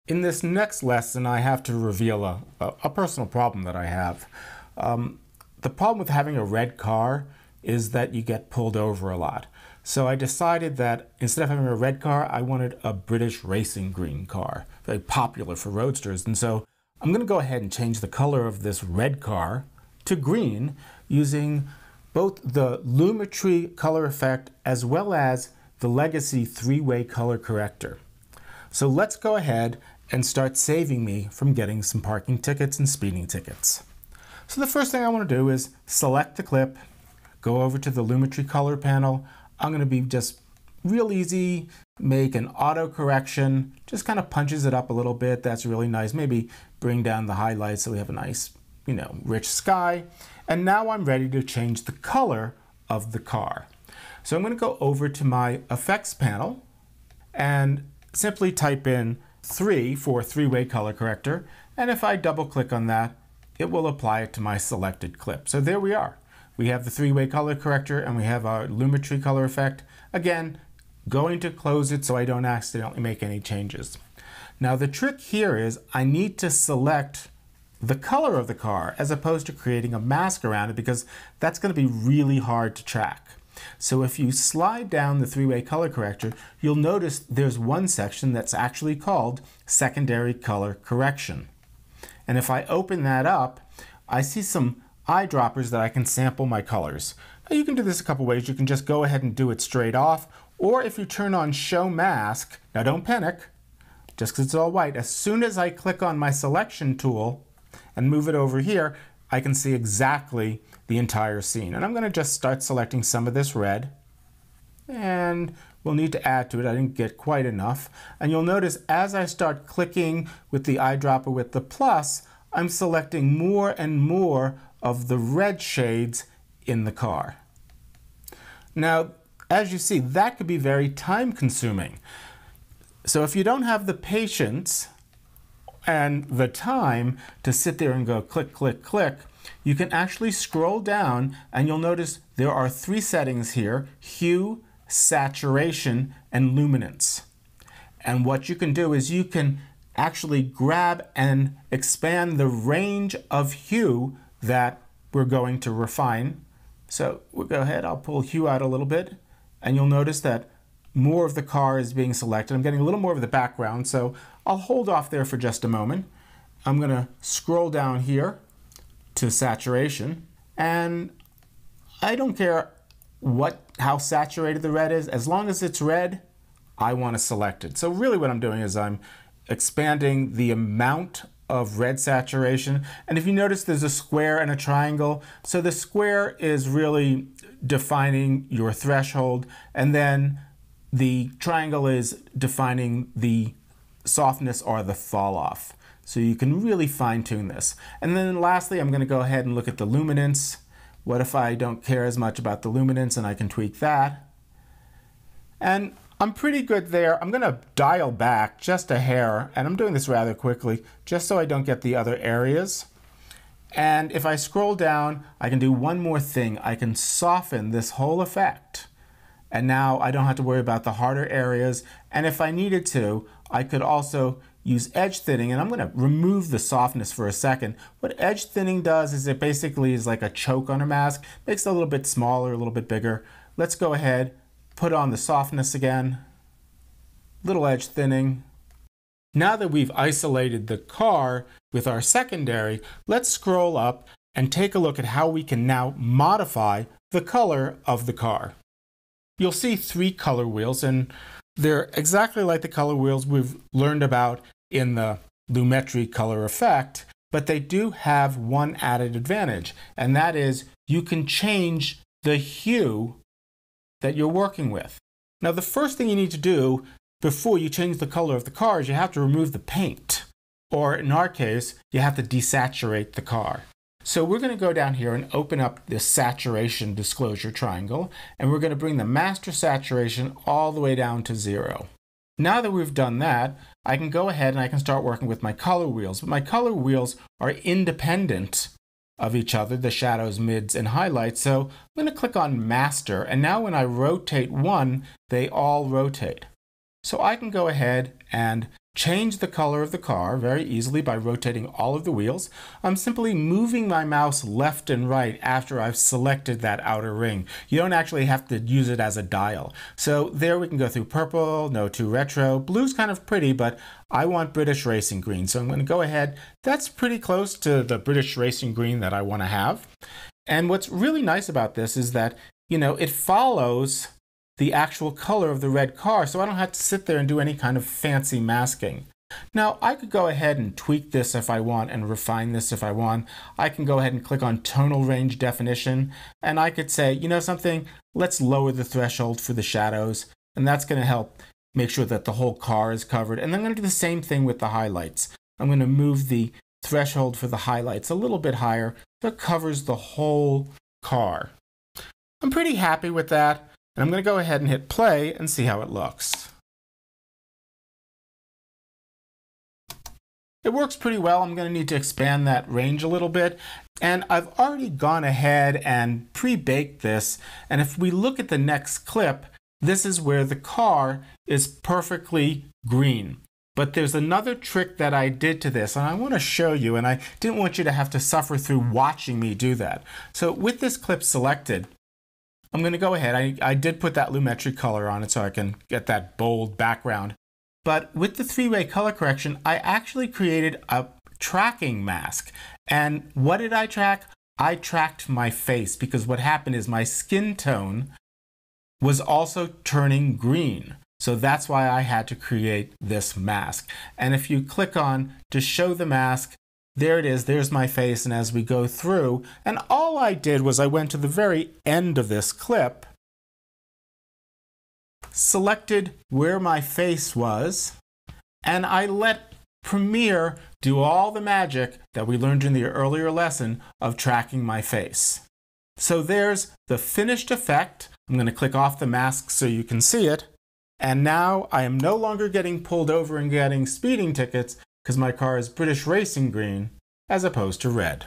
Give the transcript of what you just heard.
In this next lesson, I have to reveal a personal problem that I have. The problem with having a red car is that you get pulled over a lot. So I decided that instead of having a red car, I wanted a British racing green car, very popular for roadsters. And so I'm going to go ahead and change the color of this red car to green using both the Lumetri color effect as well as the Legacy three-way color corrector. So let's go ahead and start saving me from getting some parking tickets and speeding tickets. So the first thing I want to do is select the clip, go over to the Lumetri color panel. I'm going to be just real easy, make an auto correction, just kind of punches it up a little bit. That's really nice. Maybe bring down the highlights so we have a nice, rich sky. And now I'm ready to change the color of the car. So I'm going to go over to my effects panel and simply type in 3 for three-way color corrector. And if I double click on that, it will apply it to my selected clip. So there we are. We have the three-way color corrector and we have our Lumetri color effect. Again, going to close it so I don't accidentally make any changes. Now the trick here is I need to select the color of the car as opposed to creating a mask around it, because that's going to be really hard to track. So if you slide down the three-way color corrector, you'll notice there's one section that's actually called secondary color correction. And if I open that up, I see some eyedroppers that I can sample my colors. Now you can do this a couple ways. You can just go ahead and do it straight off, or if you turn on show mask, now don't panic, just because it's all white, as soon as I click on my selection tool and move it over here, I can see exactly the entire scene. And I'm going to just start selecting some of this red, and we'll need to add to it. I didn't get quite enough. And you'll notice as I start clicking with the eyedropper with the plus, I'm selecting more and more of the red shades in the car. Now, as you see, that could be very time consuming. So if you don't have the patience and the time to sit there and go click, click, click, you can actually scroll down and you'll notice there are 3 settings here: hue, saturation, and luminance. And what you can do is you can actually grab and expand the range of hue that we're going to refine. So we'll go ahead, I'll pull hue out a little bit, and you'll notice that more of the car is being selected. I'm getting a little more of the background, so I'll hold off there for just a moment. I'm going to scroll down here to saturation, and I don't care how saturated the red is. As long as it's red, I want to select it. So really what I'm doing is I'm expanding the amount of red saturation. And if you notice, there's a square and a triangle. So the square is really defining your threshold, and then the triangle is defining the softness or the fall off. So you can really fine tune this. And then lastly, I'm going to go ahead and look at the luminance. What if I don't care as much about the luminance and I can tweak that? And I'm pretty good there. I'm going to dial back just a hair, and I'm doing this rather quickly just so I don't get the other areas. And if I scroll down, I can do one more thing. I can soften this whole effect. And now I don't have to worry about the harder areas. And if I needed to, I could also use edge thinning, and I'm going to remove the softness for a second. What edge thinning does is it basically is like a choke on a mask, makes it a little bit smaller, a little bit bigger. Let's go ahead, put on the softness again, little edge thinning. Now that we've isolated the car with our secondary, let's scroll up and take a look at how we can now modify the color of the car. You'll see 3 color wheels, and they're exactly like the color wheels we've learned about in the Lumetri color effect, but they do have one added advantage, and that is you can change the hue that you're working with. Now, the first thing you need to do before you change the color of the car is you have to remove the paint, or in our case, you have to desaturate the car. So we're going to go down here and open up the saturation disclosure triangle, and we're going to bring the master saturation all the way down to 0. Now that we've done that, I can go ahead and I can start working with my color wheels. But my color wheels are independent of each other, the shadows, mids, and highlights. So I'm going to click on master, and now when I rotate one, they all rotate. So I can go ahead and change the color of the car very easily by rotating all of the wheels. I'm simply moving my mouse left and right after I've selected that outer ring. You don't actually have to use it as a dial. So there we can go through purple, no to retro. Blue's kind of pretty, but I want British Racing Green. So I'm going to go ahead. That's pretty close to the British Racing Green that I want to have. And what's really nice about this is that, it follows the actual color of the red car, so I don't have to sit there and do any kind of fancy masking. Now, I could go ahead and tweak this if I want and refine this if I want. I can go ahead and click on tonal range definition, and I could say, something, let's lower the threshold for the shadows, and that's going to help make sure that the whole car is covered. And then I'm going to do the same thing with the highlights. I'm going to move the threshold for the highlights a little bit higher so it covers the whole car. I'm pretty happy with that. And I'm going to go ahead and hit play and see how it looks. It works pretty well. I'm going to need to expand that range a little bit. And I've already gone ahead and pre-baked this. And if we look at the next clip, this is where the car is perfectly green. But there's another trick that I did to this, and I want to show you, and I didn't want you to have to suffer through watching me do that. So with this clip selected, I'm going to go ahead. I did put that Lumetri color on it so I can get that bold background. But with the three-way color correction, I actually created a tracking mask. And what did I track? I tracked my face, because what happened is my skin tone was also turning green. So that's why I had to create this mask. And if you click on to show the mask, there it is, there's my face, and as we go through, and all I did was I went to the very end of this clip, selected where my face was, and I let Premiere do all the magic that we learned in the earlier lesson of tracking my face. So there's the finished effect. I'm going to click off the mask so you can see it, and now I am no longer getting pulled over and getting speeding tickets, because my car is British Racing Green as opposed to red.